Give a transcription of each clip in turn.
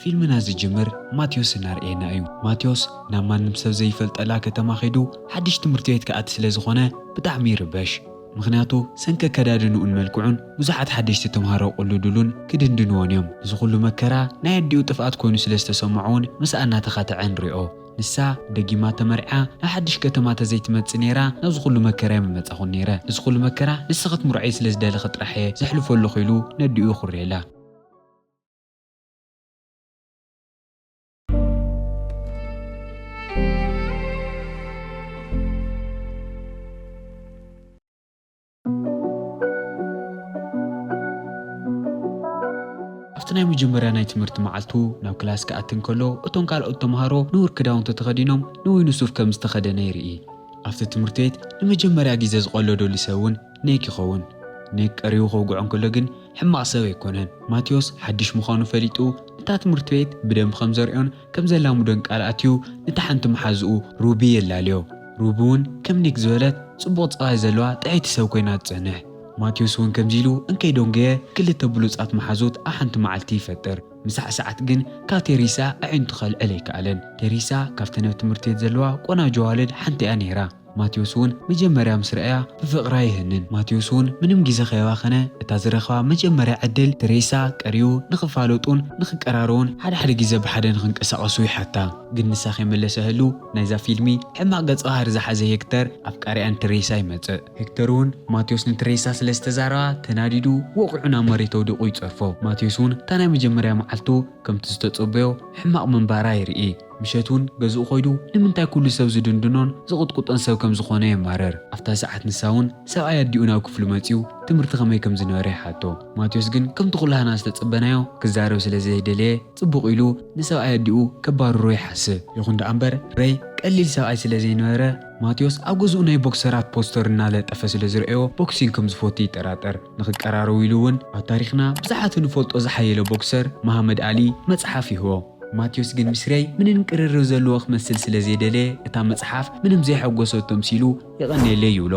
فيلمنا ዝጅምር ማቴዎስ እናርኤና እዩ ማቴዎስ ናብ ማንም ሰብ ዘይፈልጠላ ከተማ ኸይዱ ሓድሽ ትምህርቲ ቤት ከኣት ስለ ዝኾነ ብጣዕሚ ይርበሽ ምኽንያቱ ሰንከ ከዳድንኡን መልክዑን ብዙሓት ሓደሽቲ ተምሃሮ ቁልዱሉን ክድንድንዎን እዮም እዚ ኩሉ መከራ ናይ ኣዲኡ ጥፍኣት ኮይኑ ስለ ዝተሰምዖን ምስኣ እናተኻትዐ ንሪኦ ንሳ ደጊማ ተመርዓ ናብ ሓድሽ ከተማ ተዘይትመጽእ ነይራ ናብዚ ኩሉ መከራ የመመጻኹን ነይረ እዚ ኩሉ መከራ ንስኸት ምርዓይ ስለ ዝደለኸ ጥራሕ ዘሕልፈሉ ኺሉ ነዲኡ ይኹርየላ ናይ መጀመርያ ናይ ትምህርቲ መዓልቱ ናብ ክላስ ከኣትን ከሎ እቶም ካልኦት ተምሃሮ ንውር ክዳውንቲ ተኸዲኖም ንወይኑ ሱፍ ከም ዝተኸደነ ይርኢ ኣብቲ ትምህርቲ ቤት ንመጀመርያ ግዜ ዝቐለደሉ ሰብ እውን ኔክ ይኸውን ኔክ ቀሪቡ ከውግዖን ከሎ ግን ሕማቕ ሰብ ኣይኮነን ማቴዎስ ሓድሽ ምዃኑ ፈሊጡ ነታ ትምህርቲ ቤት ብደንብ ከም ዘርዮን ከም ዘላሙዶን ቃል ኣትዩ ነታ ሓንቲ መሓዝኡ ሩቢ የላልዮ ሩቢ እውን ከም ኔክ ዝበለት ጽቡቕ ፀባይ ዘለዋ ጥዕይቲ ሰብ ኮይና ትጸንሕ ማቴዎስ እውን ከምዚሉ እንከይዶንገየ ክልተ ብሉጻት መሓዙት ኣብ ሓንቲ መዓልቲ ይፈጥር ምሳዕ ሰዓት ግን ካብ ቴሪሳ ኣዒንቱ ኸልዕል ኣይከኣለን ቴሪሳ ካብተን ኣብ ትምህርቲ ቤት ዘለዋ ቆናጆ ዋልድ ሓንቲ እያ ነይራ ማቴዎስ እውን መጀመርያ ምስ ረኣያ ብፍቕራ ይህንን ማቴዎስ እውን ምንም ግዜ ከይባኸነ እታ ዝረኸባ መጀመርያ ዕድል ቴሬሳ ቀሪዩ ንኽፋለጡን ንኽቀራረቡን ሓደ ግዜ ብሓደ ንኽንቀሳቐሱ ይሓታ ግን ንሳ ከይመለሰህሉ ናይዛ ፊልሚ ሕማቕ ገጸ ባህሪ ዝሓዘ ሄክተር ኣፍቃሪኣን ቴሬሳ ይመጽእ ሄክተር እውን ማቴዎስ ንቴሬሳ ስለ ዝተዛረባ ተናዲዱ ወቑዑ ናብ መሬት ወዲቑ ይጸርፎ ማቴዎስ እውን እታ ናይ መጀመርያ መዓልቱ ከምቲ ዝተጸበዮ ሕማቕ ምንባራ ይርኢ ምሸቱን ገዝኡ ኾይዱ ንምንታይ ኩሉ ሰብ ዝድንድኖን ዝቕጥቁጦን ሰብ ከም ዝኾነ የማረር ኣፍታ ሰዓት ንሳውን ሰብኣይ ኣዲኡ ናብ ክፍሉ መጺኡ ትምህርቲ ከመይ ከም ዝነበረ ይሓቶ ማቴዎስ ግን ከምቲ ኩላህና ዝተጸበናዮ ክዛረብ ስለ ዘይደለየ ጽቡቕ ኢሉ ንሰብኣይ ኣዲኡ ከባርሮ ይሓስብ ይኹን ደኣ እምበር ረይ ቀሊል ሰብኣይ ስለ ዘይነበረ ማቴዎስ ኣብ ገዝኡ ናይ ቦክሰራት ፖስተር እናለጠፈ ስለ ዝርአዮ ቦክሲንግ ከም ዝፈቱ ይጠራጠር ንኽቀራረቡ ኢሉ እውን ኣብ ታሪኽና ብዙሓት ንፈልጦ ዝሓየለ ቦክሰር መሃመድ ኣሊ መጽሓፍ ይህቦ ማቴዎስ ግን ምስረይ ምንም ቅርርብ ዘለዎ ክመስል ስለ ዘይደለየ እታ መጽሓፍ ምንም ዘይሐጎሶ ተምሲሉ ይቐነየለ ይብሎ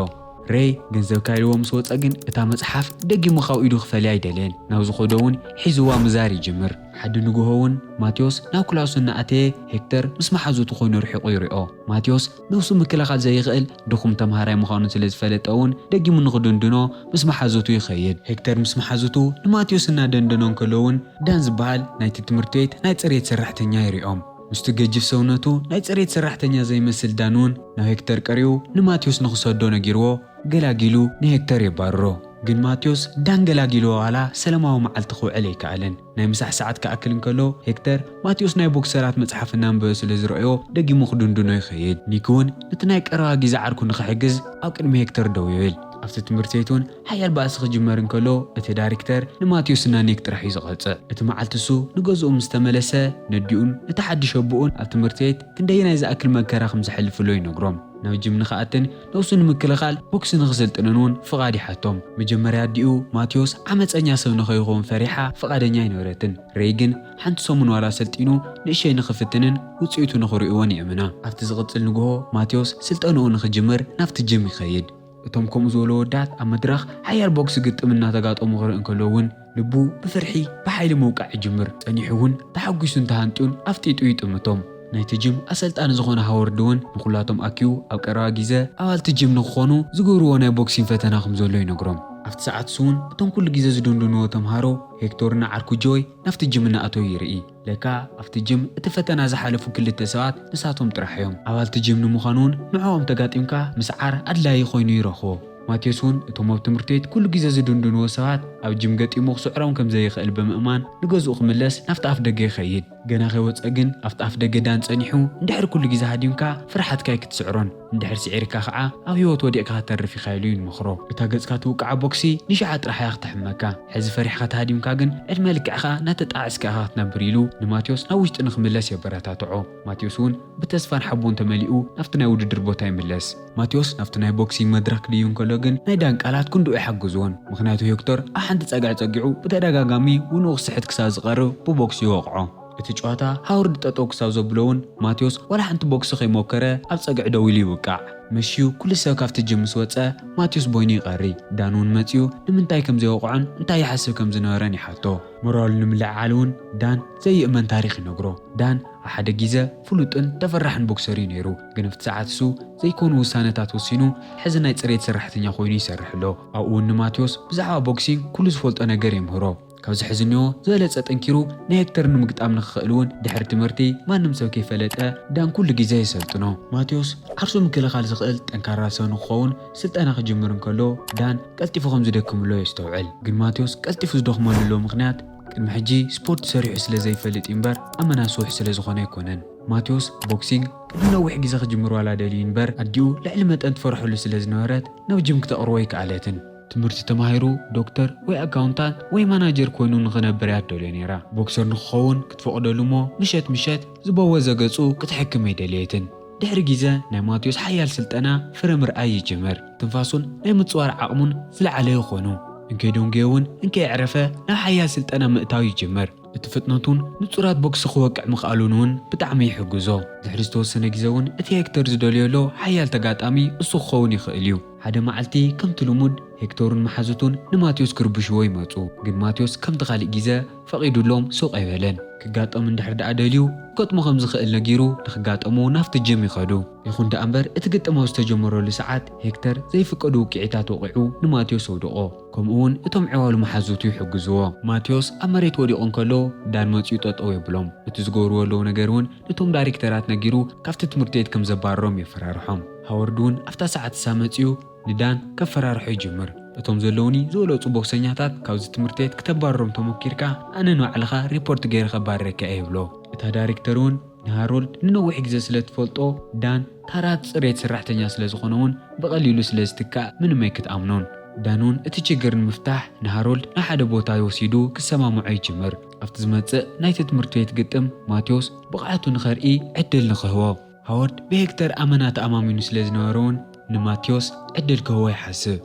ረይ ገንዘብ ካይልዎ ምስ ወፀ ግን እታ መጽሓፍ ደጊሙ ካብ ኢዱ ክፈልያ ኣይደልን ናብዚ ኸዶ እውን ሒዝዋ ምዛር ይጅምር ሓደ ንግሆ እውን ማቴዎስ ናብ ክላሱ እናኣተየ ሄክተር ምስ መሓዙቱ ኮይኑ ርሒቑ ይሪኦ ማቴዎስ ነብሱ ምክልኻል ዘይኽእል ድኹም ተምሃራይ ምዃኑ ስለ ዝፈለጠ እውን ደጊሙ ንኽድንድኖ ምስ መሓዙቱ ይኸይድ ሄክተር ምስ መሓዙቱ ንማቴዎስ እናደንደኖ ከሎ እውን ዳን ዝበሃል ናይቲ ትምህርቲ ቤት ናይ ጽሬት ሰራሕተኛ ይሪኦም ምስቲ ገጅፍ ሰውነቱ ናይ ጽሬት ሰራሕተኛ ዘይመስል ዳን እውን ናብ ሄክተር ቀሪቡ ንማቴዎስ ንኽሰዶ ነጊርዎ ገላጊሉ ንሄክተር የባርሮ ግን ማቴዎስ ዳን ገላጊሉ ዋላ ሰላማዊ መዓልቲ ክውዕል ኣይከኣለን ናይ ምሳሕ ሰዓት ከኣክል እንከሎ ሄክተር ማቴዎስ ናይ ቦክሰራት መጽሓፍ እናንበበ ስለ ዝረአዮ ደጊሙ ክድንድኖ ይኸይድ ኒክ እውን ነቲ ናይ ቀረባ ግዜ ዓርኩ ንኽሕግዝ ኣብ ቅድሚ ሄክተር ደው ይብል ኣብቲ ትምህርቲ ቤት እውን ሓያል ባእሲ ክጅመር እንከሎ እቲ ዳይሬክተር ንማቴዎስና ኔክ ጥራሕ እዩ ዝቐፅእ እቲ መዓልቲ እሱ ንገዝኡ ምስ ተመለሰ ነዲኡን እቲ ሓድሽ ኣቦኡን ኣብ ትምህርቲ ቤት ክንደየናይ ዝኣክል መከራ ከም ዘሕልፍሎ ይነግሮም ናብ ጅም ንኽኣትን ነብሱ ንምክልኻል ቦክሲ ንኽስልጥንን እውን ፍቓድ ይሓቶም መጀመርያ ኣዲኡ ማቴዎስ ዓመፀኛ ሰብ ንኸይኸውን ፈሪሓ ፍቓደኛ ኣይነበረትን ረይ ግን ሓንቲ ሰሙን ዋላ ሰልጢኑ ንእሸይ ንኽፍትንን ውፅኢቱ ንኽሪእዎን ይእምና ኣብቲ ዝቕፅል ንግሆ ማቴዎስ ስልጠንኡ ንኽጅምር ናብቲ ጅም ይኸይድ እቶም ከምኡ ዝበሎ ወዳት ኣብ መድረኽ ሓያል ቦክሲ ግጥም እናተጋጠሙ ክርኢ እንከሎ እውን ልቡ ብፍርሒ ብሓይሊ ምውቃዕ ይጅምር ጸኒሑ እውን ተሓጒሱን ተሃንጥዩን ኣፍጢጡ ይጥምቶም ናይቲ ጅም ኣሰልጣኒ ዝኾነ ሃወርድ እውን ንኹላቶም ኣኪዩ ኣብ ቀረባ ግዜ ኣባልቲ ጅም ንክኾኑ ዝገብርዎ ናይ ቦክሲን ፈተና ከም ዘሎ ይነግሮም ኣብቲ ሰዓት እውን እቶም ኩሉ ግዜ ዝድንድንዎ ተምሃሮ ሄክቶርና ዓርኩ ጆይ ናብቲ ጅም እናኣተው ይርኢ ለካ ኣብቲ ጅም እቲ ፈተና ዝሓለፉ ክልተ ሰባት ንሳቶም ጥራሕ እዮም ኣባልቲ ጅም ንምዃኑ እውን ንዕኦም ተጋጢምካ ምስዓር ኣድላዪ ኮይኑ ይረኽቦ ማቴዎስ እውን እቶም ኣብ ትምህርቲ ቤት ኩሉ ግዜ ዝድንድንዎ ሰባት ኣብ ጅም ገጢሙ ክስዕሮም ከም ዘይኽእል ብምእማን ንገዝኡ ክምለስ ናፍቲ ኣፍ ደገ ይኸይድ ገና ከይወፀ ግን ኣብቲ ኣፍ ደገ ዳን ጸኒሑ እንድሕር ኩሉ ግዜ ሃዲምካ ፍርሓትካ ክትስዕሮን እንድሕር ስዒርካ ከዓ ኣብ ህይወት ወዲቕካ ከተርፍ ኢኻ ኢሉ ይንመኽሮ እታ ገጽካ ትውቃዓ ቦክሲ ንሽዓ ጥራሕ እያ ክትሕመካ ሕዚ ፈሪሕካ ተሃዲምካ ግን ዕድመ ልክዕኻ ናተጣዕስካ ኢኻ ክትነብር ኢሉ ንማቴዎስ ናብ ውሽጢ ንኽምለስ የበረታትዖ ማቴዎስ እውን ብተስፋን ሓቦን ተመሊኡ ናፍቲ ናይ ውድድር ቦታ ይምለስ ማቴዎስ ናፍቲ ናይ ቦክሲንግ መድረክ ድዩ እንከሎ ግን ናይ ዳን ቃላት ክንድኡ ይሓግዝዎን ምኽንያቱ ሄክተር ኣብ ሓንቲ ጸጋዕ ጸጊዑ ብተደጋጋሚ ውንኡ ክስሕት ክሳብ ዝቐርብ ብቦክሲ ይወቕዖ እቲ ጨዋታ ሃወርድ ጠጠው ክሳብ ዘብሎ እውን ማቴዎስ ዋላ ሓንቲ ቦክሲ ከይሞከረ ኣብ ጸግዕ ደው ኢሉ ይውቃዕ مشيو كل سو كافت جيم مس وصى ماتيوس بويني قري دانون مصيو نمنتاي كم زيوقعن انتاي يحسب كم زنورن يحطو مرال نملعالون دان زي من تاريخ نغرو دان أحد جيزة فلوتن تفرحن بوكسري نيرو جنفت ساعات سو زي كون وسانتات وسينو حزنا يتصريت سرحتنيا خويني يسرح له أو أن ماتيوس بزعوا بوكسين كل زفولت أنا جري مهرو كوز حزنيو زالت أتنكرو نهكتر نمقت أمن خقلون دحر تمرتي ما نمسو كيف فلتا دان كل جيزة يسلطنو ماتيوس عرسو من كل خالص قلت أنكار راسون خون سلت أنا خجمرن كلو دان قلتي فخم زدكم لو يستوعل جن ماتيوس قلتي فزدوخ مالو مغنات كن محجي سبورت سريع سلا زي فلت إمبار أما ناسوح سلا زخونه يكونن ماتيوس بوكسينج كدنا وحي جيزة خجمرو على دالين بار أديو لعلمت أنت فرحو لسلا زنوارات نوجمك تقرويك عليتن تمرتي تماهيرو دكتور وي اكاونتان وي ماناجر كوينو نخنبر يادلو نيرا بوكسر نخون كتفقدلومو مشت زبوا زغصو كتحكم يدليتن دحر جيزة ناي ماتيوس حيال سلطنا فرمر اي جمر تنفاسون ناي متصوار عقمون زلعلي يخونو انكي دونجيون انكي عرفه نا حيال سلطنا مقتاو يجمر اتفتناتون نصورات بوكس خوقع مخالونون بتعمي يحجزو دحرستو سنه جيزون اتي هكتور زدوليولو حيال تقاطامي اسو خون يخيليو حدا معلتي كم تلمود هكتورن محازتون نماتيوس كربشو يمصو ግን ማቴዎስ ከም ተኻሊእ ግዜ ፈቂዱሎም ሱቅ አይበለን ክጋጠሙ እንድሕር ዳኣደልዩ ገጥሞ ከም ዝኽእል ነጊሩ ንክጋጠሙ ናፍቲ ጅም ይኸዱ ይኹን ዳ እምበር እቲ ግጥማው ዝተጀመረሉ ሰዓት ሄክተር ዘይፍቀዱ ውቅዒታት ወቂዑ ንማቴዎስ ወድቆ ከምኡውን እቶም ዕዋሉ መሓዙቱ ይሕግዝዎ ማቴዎስ ኣብ መሬት ወዲቑ እንከሎ ዳን መፂኡ ጠጠው ይብሎም እቲ ዝገብርዎ ለው ነገር እውን ነቶም ዳይሬክተራት ነጊሩ ካብቲ ትምህርቲ ቤት ከም ዘባረሮም የፈራርሖም ሃዋርድ እውን ኣፍታ ሰዓት ሳመፂኡ ندان كفرارحو يجمر اتوم زلوني زولو صبوك سنياتات كاوز تمرتيت كتبارروم توموكيركا انا نوعلخا ريبورت غير خبارك ايبلو اتا دايركترون نهارولد ننوح اجزا سلت فولطو دان تارات صريت سرحتنيا سلازخونون بقليلو سلازتكا من ميكت امنون دانون اتشجر المفتاح نهارولد نحد بوتا يوسيدو كسمامو يجمر افت زمص نايت تمرتيت قطم ماتيوس بقعتو نخرئي عدل نخهو هاورد بهكتر امانات امامينو سلازنورون نماتيوس عدل كهو يحسب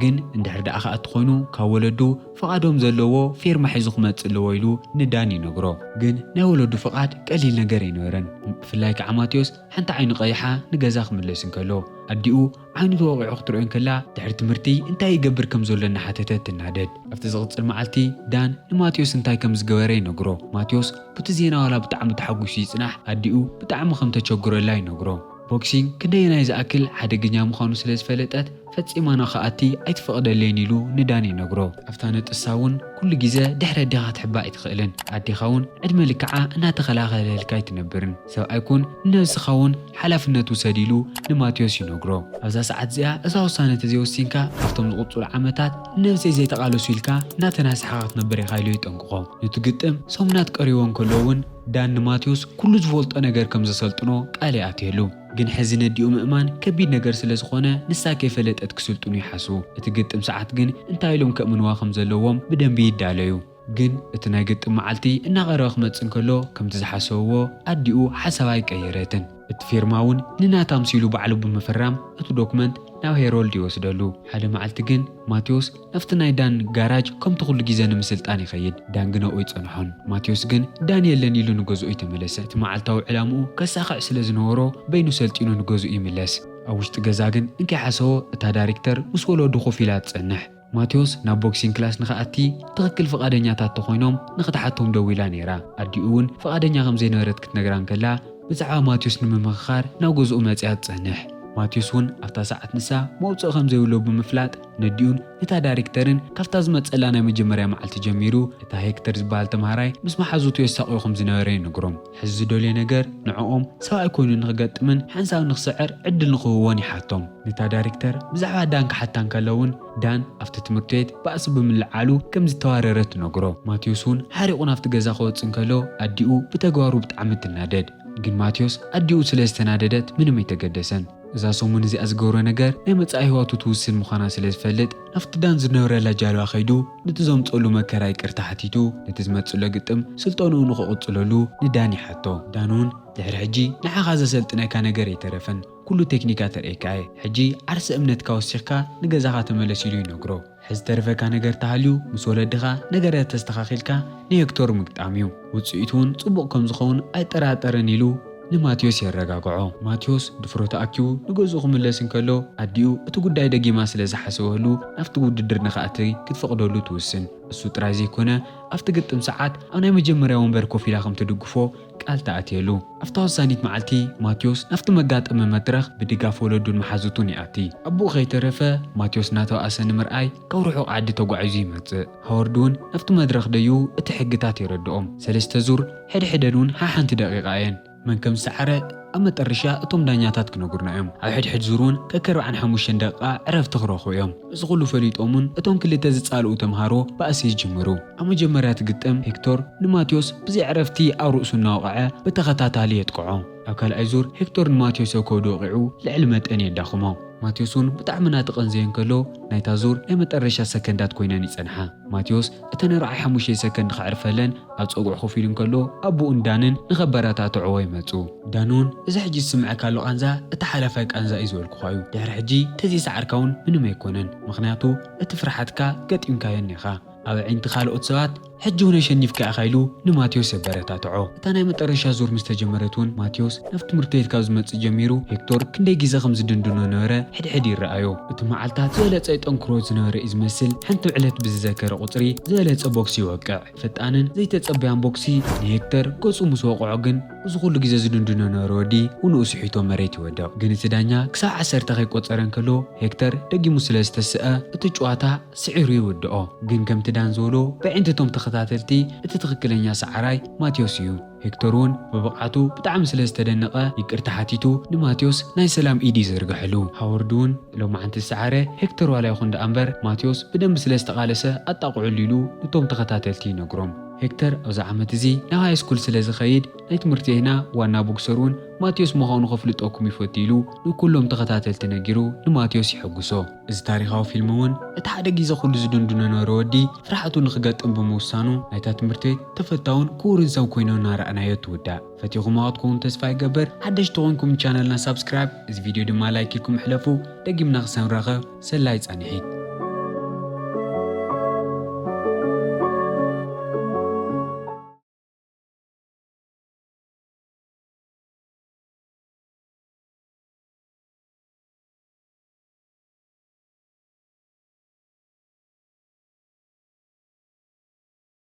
ግን እንድሕር ደኣ ከዓ እትኾይኑ ካብ ወለዱ ፍቓዶም ዘለዎ ፊርማ ሒዙ ክመፅእ ኣለዎ ኢሉ ንዳን ይነግሮ ግን ናይ ወለዱ ፍቓድ ቀሊል ነገር ኣይነበረን ብፍላይ ከዓ ማቴዎስ ሓንቲ ዓይኑ ቀይሓ ንገዛ ክምለስ እንከሎ ኣዲኡ ዓይኑ ተወቂዑ ክትሪኦ እንከላ ድሕሪ ትምህርቲ እንታይ ይገብር ከም ዘሎ እናሓተተት ትናደድ ኣብቲ ዝቕፅል መዓልቲ ዳን ንማቴዎስ እንታይ ከም ዝገበረ ይነግሮ ማቴዎስ በቲ ዜና ዋላ ብጣዕሚ ተሓጒሱ ይፅናሕ ኣዲኡ ብጣዕሚ ከም ተቸግረላ ይነግሮ ቦክሲንግ ክንደየናይ ዝኣክል ሓደገኛ ምዃኑ ስለ ዝፈለጠት ፈፂማና ኸኣቲ ኣይትፈቕደለይን ኢሉ ንዳን ይነግሮ ኣፍታ ነጥሳ እውን ኩሉ ግዜ ድሕሪ ኣዴኻ ትሕባእ ኣይትኽእልን ኣዴኻ እውን ዕድመ ልክዓ እናተኸላኸለልካ ኣይትነብርን ሰብኣይ ኩን ንነብስኻ እውን ሓላፍነት ውሰድ ኢሉ ንማቴዎስ ይነግሮ ኣብዛ ሰዓት እዚኣ እዛ ውሳነ ተዘይወሲንካ ካብቶም ዝቕፅሉ ዓመታት ንነብሰይ ዘይተቓለሱ ኢልካ እናተናስሓኻ ክትነብር ኢኻ ኢሉ ይጠንቅቖ ነቲ ግጥም ሰሙናት ቀሪቦ እንከሎ እውን ዳን ንማቴዎስ ኩሉ ዝፈልጦ ነገር ከም ዘሰልጥኖ ቃል ይኣትየሉ ግን ሕዚ ነዲኡ ምእማን ከቢድ ነገር ስለ ዝኾነ ንሳ ከይፈለጠት ክስልጥኑ ይሓስቡ እቲ ግጥም ሰዓት ግን እንታይ ኢሎም ከእምንዋ ከም ዘለዎም ብደንቢ ይዳለዩ ግን እቲ ናይ ግጥም መዓልቲ እናቐረበ ክመፅእ እንከሎ ከምቲ ዝሓሰብዎ ኣዲኡ ሓሳባ ይቀየረትን እቲ ፊርማ እውን ንናታ ምሲሉ ባዕሉ ብምፍራም እቲ ዶክመንት ናብ ሄሮልድ ይወስደሉ ሓደ መዓልቲ ግን ማቴዎስ ነፍቲ ናይ ዳን ጋራጅ ከምቲ ኩሉ ግዜ ንምስልጣን ይኸይድ ዳን ግን ኣብኡ ይፀንሖን ማቴዎስ ግን ዳን የለን ኢሉ ንገዝኡ ይተመለሰ እቲ መዓልታዊ ዕላምኡ ከሳኽዕ ስለ ዝነበሮ በይኑ ሰልጢኑ ንገዝኡ ይምለስ ኣብ ውሽጢ ገዛ ግን እንከይሓሰቦ እታ ዳይሬክተር ምስ ወለዱ ኮፍ ኢላ ትፀንሕ ማቴዎስ ናብ ቦክሲንግ ክላስ ንኽኣቲ ትኽክል ፈቓደኛታት ተኾይኖም ንኽትሓቶም ደው ኢላ ነይራ ኣዲኡ እውን ፈቓደኛ ከም ዘይነበረት ክትነግራ እንከላ ብዛዕባ ማቴዎስ ንምምኽኻር ናብ ገዝኡ መፅያ ትፀንሕ ማቴዎስ እውን ኣብታ ሰዓት ንሳ መውፅእ ከም ዘይብሎ ብምፍላጥ ነዲኡን እታ ዳይሬክተርን ካብታ ዝመፀላ ናይ መጀመርያ መዓልቲ ጀሚሩ እታ ሄክተር ዝበሃል ተምሃራይ ምስ መሓዙቱ የሳቅዮ ከም ዝነበረ ይነግሮም ሕዚ ዝደልዮ ነገር ንዕኦም ሰብኣይ ኮይኑ ንክገጥምን ሓንሳብ ንክስዕር ዕድል ንክህቦን ይሓቶም ነታ ዳይሬክተር ብዛዕባ ዳን ክሓታን ከለውን ዳን ኣብቲ ትምህርቲ ቤት ባእሲ ብምልዓሉ ከም ዝተዋረረት ትነግሮ ማቴዎስ እውን ሓሪቑ ናብቲ ገዛ ክወፅእ እንከሎ ኣዲኡ ብተግባሩ ብጣዕሚ ትናደድ ግን ማቴዎስ ኣዲኡ ስለ ዝተናደደት ምንም ኣይተገደሰን እዛ ሰሙን እዚኣ ዝገብሮ ነገር ናይ መጻኢ ህይወቱ ትውስን ምዃና ስለ ዝፈልጥ ናብቲ ዳን ዝነበረላ ጃልባ ኸይዱ ነቲ ዘምፀሉ መከራ ይቅርታ ሓቲቱ ነቲ ዝመፅሎ ግጥም ስልጠንኡ ንኽቕፅለሉ ንዳን ይሓቶ ዳን እውን ድሕሪ ሕጂ ንዓኻ ዘሰልጥነካ ነገር ኣይተረፈን ኩሉ ቴክኒካት ተርእየካየ ሕጂ ዓርሲ እምነትካ ወሲኽካ ንገዛኻ ተመለስ ኢሉ ይነግሮ ሕዚ ተረፈካ ነገር ተሃልዩ ምስ ወለድኻ ነገራት ተስተኻኺልካ ንሄክቶር ምግጣም እዩ ውፅኢቱ እውን ፅቡቕ ከም ዝኸውን ኣይጠራጠረን ኢሉ ንማቴዎስ የረጋግዖ። ማቴዎስ ድፍሮ ተኣኪቡ ንገዝኡ ክምለስ እንከሎ ኣዲኡ እቲ ጉዳይ ደጊማ ስለ ዝሓሰበሉ ናብቲ ውድድር ንኽኣቲ ክትፈቕደሉ ትውስን። እሱ ጥራይ ዘይኮነ ኣብቲ ግጥም ሰዓት ኣብ ናይ መጀመርያ ወንበር ኮፍ ኢላ ከም ትድግፎ ቃል ተኣትየሉ። ኣብታ ወሳኒት መዓልቲ ማቴዎስ ናብቲ መጋጠመ መድረኽ ብድጋፍ ወለዱን መሓዙቱን ይኣቲ። ኣቦኡ ከይተረፈ ማቴዎስ እናተዋእሰ ንምርኣይ ካብ ርሑቕ ዓዲ ተጓዒዙ ይመጽእ። ሃዋርድ እውን ናብቲ መድረኽ ደዩ እቲ ሕግታት ይረድኦም። 3 ዙር ሕድሕደን እውን ሓንቲ ደቂቓ እየን። መን ከም ዝሰዓረ ኣብ መጨረሻ እቶም ዳኛታት ክነግሩና እዮም። ኣብ ሕድሕድ ዙር እውን ከ45 ደቂቓ ዕረፍቲ ክረኽቡ እዮም። እዚ ኩሉ ፈሊጦምን እቶም ክልተ ዝጻልኡ ተምሃሮ ባእሲ ይጅምሩ። ኣብ መጀመርያ ትግጥም ሄክቶር ንማቴዎስ ብዘይ ዕረፍቲ ኣብ ርእሱ እናወቕዐ ብተኸታታሊ የጥቅዖ። ኣብ ካልኣይ ዙር ሄክቶር ንማቴዎስ ኣብ ከብዱ ወቂዑ ልዕሊ መጠን የዳኽሞ። ማቴዎስ እውን ብጣዕሚ እናተቐንዘየ እንከሎ ናይታ ዙር ናይ መጨረሻ ሰከንዳት ኮይነን ይጸንሓ። ማቴዎስ እተን 45 ሰከንድ ክዕርፈለን ኣብ ፀጉዑ ኮፍ ኢሉ እንከሎ ኣቦኡን ዳንን ንኸበረታትዕዎ ይመጹ። ዳን እውን እዚ ሕጂ ዝስምዐካ ኣሎ ቃንዛ እቲ ሓላፋይ ቃንዛ እዩ ዝበልኩኻ እዩ። ድሕሪ ሕጂ ተዘይሰዓርካ እውን ምንም ኣይኮነን፣ ምክንያቱ እቲ ፍርሓትካ ገጢምካየን ኢኻ። ኣብ ዓይንቲ ካልኦት ሰባት ሕጂ እውን ኣሸኒፍካ ኢኻ ኢሉ ንማቴዎስ የበረታትዖ። እታ ናይ መጨረሻ ዙር ምስ ተጀመረት እውን ማቴዎስ ናብ ትምህርቲ ቤት ካብ ዝመጽእ ጀሚሩ ሄክቶር ክንደይ ግዜ ከም ዝድንድኖ ነበረ ሕድሕድ ይረኣዮ። እቲ መዓልታት ዝበለጸ ጠንክሮ ዝነበረ እዩ ዝመስል። ሓንቲ ዕለት ብዝዘከረ ቁፅሪ ዝበለጸ ቦክሲ ይወቅዕ። ፈጣንን ዘይተጸበያን ቦክሲ ንሄክተር ገጹ ምስ ወቕዖ ግን እዚ ኩሉ ግዜ ዝድንድኖ ነበረ ወዲ ውንኡ ስሒቶ መሬት ይወድቕ። ግን እቲ ዳኛ ክሳብ 10 ከይቆፀረ እንከሎ ሄክተር ደጊሙ ስለ ዝተስአ እቲ ጨዋታ ስዒሩ ይውድኦ። ግን ከምቲ ዳን ዝበሎ ብዕንትቶም ተኸታተልቲ እቲ ትክክለኛ ሰዓራይ ማቴዎስ እዩ። ሄክቶር እውን ብብቕዓቱ ብጣዕሚ ስለ ዝተደነቐ ይቅርታ ሓቲቱ ንማቴዎስ ናይ ሰላም ኢድ ይዘርግሐሉ። ሃዋርድ እውን ሎማዓንቲ ዝሰዓረ ሄክቶር ዋላ ይኹን ደኣ እምበር ማቴዎስ ብደንቢ ስለ ዝተቓለሰ ኣጣቕዑሉ ኢሉ ነቶም ተኸታተልቲ ይነግሮም። ሄክተር ኣብዚ ዓመት እዚ ናብ ሃይ ስኩል ስለ ዝኸይድ ናይ ትምህርቲ ቤትና ዋና ቦክሰር እውን ማቴዎስ ምዃኑ ከፍልጠኩም ይፈቱ ኢሉ ንኩሎም ተኸታተልቲ ነጊሩ ንማቴዎስ ይሕጉሶ። እዚ ታሪኻዊ ፊልም እውን እቲ ሓደ ግዜ ኩሉ ዝድንድኖ ነበረ ወዲ ፍርሓቱ ንኽገጥም ብምውሳኑ ናይታ ትምህርቲ ቤት ተፈታውን ክቡርን ሰብ ኮይኑ እናረኣናዮ ትውዳእ። ፈቲኹም ኣቕትኩም ተስፋ ይገበር። ሓደሽቲ ኮይንኩም ቻነልና ሳብስክራይብ፣ እዚ ቪድዮ ድማ ላይክ ኢልኩም ሕለፉ። ደጊምና ክሰንረኸብ ሰላይ ጸኒሒት